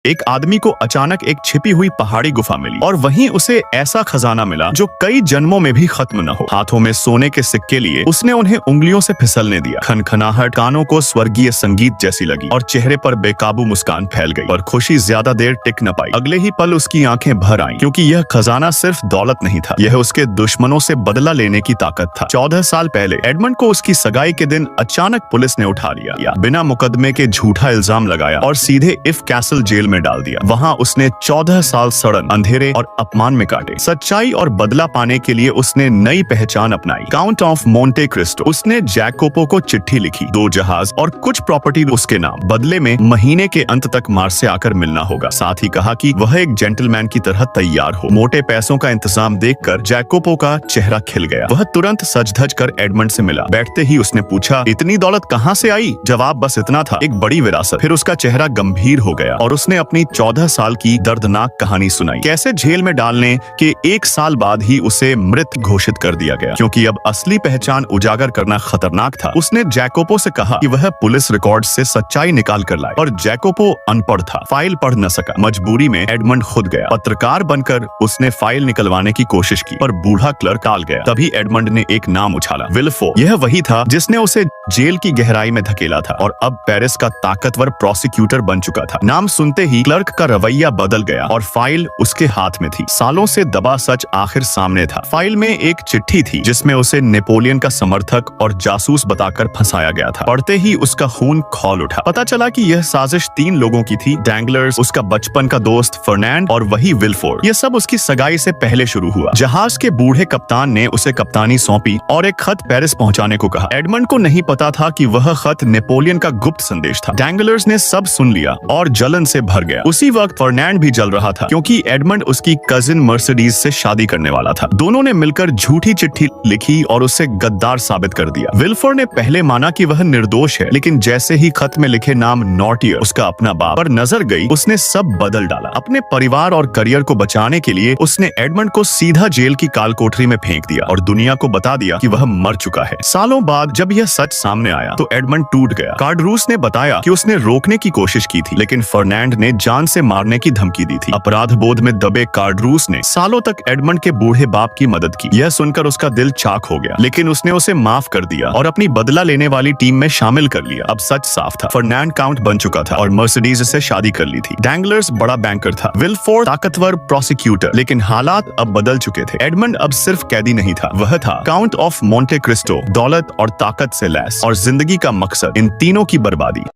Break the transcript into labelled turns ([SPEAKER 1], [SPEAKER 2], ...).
[SPEAKER 1] एक आदमी को अचानक एक छिपी हुई पहाड़ी गुफा मिली और वहीं उसे ऐसा खजाना मिला जो कई जन्मों में भी खत्म न हो। हाथों में सोने के सिक्के लिए उसने उन्हें उंगलियों से फिसलने दिया। खनखनाहट कानों को स्वर्गीय संगीत जैसी लगी और चेहरे पर बेकाबू मुस्कान फैल गई। पर खुशी ज्यादा देर टिक न पाई। अगले ही पल उसकी आंखें भर आईं, क्योंकि यह खजाना सिर्फ दौलत नहीं था, यह उसके दुश्मनों से बदला लेने की ताकत था। 14 साल पहले एडमंड को उसकी सगाई के दिन अचानक पुलिस ने उठा लिया, बिना मुकदमे के झूठा इल्जाम लगाया और सीधे इफ कैसल जेल में डाल दिया। वहाँ उसने 14 साल सड़न, अंधेरे और अपमान में काटे। सच्चाई और बदला पाने के लिए उसने नई पहचान अपनाई, काउंट ऑफ मोंटे क्रिस्टो। उसने जैकोपो को चिट्ठी लिखी, 2 जहाज और कुछ प्रॉपर्टी उसके नाम। बदले में महीने के अंत तक मार्स से आकर मिलना होगा। साथ ही कहा कि वह एक जेंटलमैन की तरह तैयार हो। मोटे पैसों का इंतजाम देखकर जैकोपो का चेहरा खिल गया। वह तुरंत सज धज कर एडमंड से मिला। बैठते ही उसने पूछा, इतनी दौलत कहाँ से आई? जवाब बस इतना था, एक बड़ी विरासत। फिर उसका चेहरा गंभीर हो गया और उसने अपनी 14 साल की दर्दनाक कहानी सुनाई। कैसे जेल में डालने के 1 साल बाद ही उसे मृत घोषित कर दिया गया, क्योंकि अब असली पहचान उजागर करना खतरनाक था। उसने जैकोपो से कहा कि वह पुलिस रिकॉर्ड से सच्चाई निकाल कर लाए, और जैकोपो अनपढ़ था, फाइल पढ़ न सका। मजबूरी में एडमंड खुद गया। पत्रकार बनकर उसने फाइल निकलवाने की कोशिश की, पर बूढ़ा क्लर्क टाल गया। तभी एडमंड ने एक नाम उछाला, विल्फोर। यह वही था जिसने उसे जेल की गहराई में धकेला था और अब पेरिस का ताकतवर प्रोसिक्यूटर बन चुका था। नाम सुनते ही क्लर्क का रवैया बदल गया और फाइल उसके हाथ में थी। सालों से दबा सच आखिर सामने था। फाइल में एक चिट्ठी थी जिसमें उसे नेपोलियन का समर्थक और जासूस बताकर फंसाया गया था। पढ़ते ही उसका खून खौल उठा। पता चला कि यह साजिश 3 लोगों की थी, डैंगलर्स, उसका बचपन का दोस्त फर्नांड और वही विल्फोर। यह सब उसकी सगाई से पहले शुरू हुआ। जहाज के बूढ़े कप्तान ने उसे कप्तानी सौंपी और एक खत पेरिस पहुंचाने को कहा। एडमंड को नहीं पता था कि वह खत नेपोलियन का गुप्त संदेश था। डैंगलर्स ने सब सुन लिया और जलन से भर गया। उसी वक्त फर्नांड भी जल रहा था, क्योंकि एडमंड उसकी कजिन मर्सिडीज से शादी करने वाला था। दोनों ने मिलकर झूठी चिट्ठी लिखी और उसे गद्दार साबित कर दिया। विल्फोर ने पहले माना कि वह निर्दोष है, लेकिन जैसे ही खत में लिखे नाम नॉटियर, उसका अपना बाप, पर नजर गई, उसने सब बदल डाला। अपने परिवार और करियर को बचाने के लिए उसने एडमंड को सीधा जेल की काल कोठरी में फेंक दिया और दुनिया को बता दिया कि वह मर चुका है। सालों बाद जब यह सच सामने आया तो एडमंड टूट गया। कार्डरूस ने बताया कि उसने रोकने की कोशिश की थी, लेकिन फर्नांड ने जान से मारने की धमकी दी थी। अपराध बोध में दबे कार्डरूस ने सालों तक एडमंड के बूढ़े बाप की मदद की। यह सुनकर उसका दिल चाक हो गया, लेकिन उसने उसे माफ कर दिया और अपनी बदला लेने वाली टीम में शामिल कर लिया। अब सच साफ था, फर्नांड काउंट बन चुका था और मर्सिडीज से शादी कर ली थी। डैंगलर्स बड़ा बैंकर था, विल्फोर ताकतवर प्रोसिक्यूटर। लेकिन हालात अब बदल चुके थे। एडमंड अब सिर्फ कैदी नहीं था, वह था काउंट ऑफ मोंटे क्रिस्टो, दौलत और ताकत से लैस, और जिंदगी का मकसद इन तीनों की बर्बादी।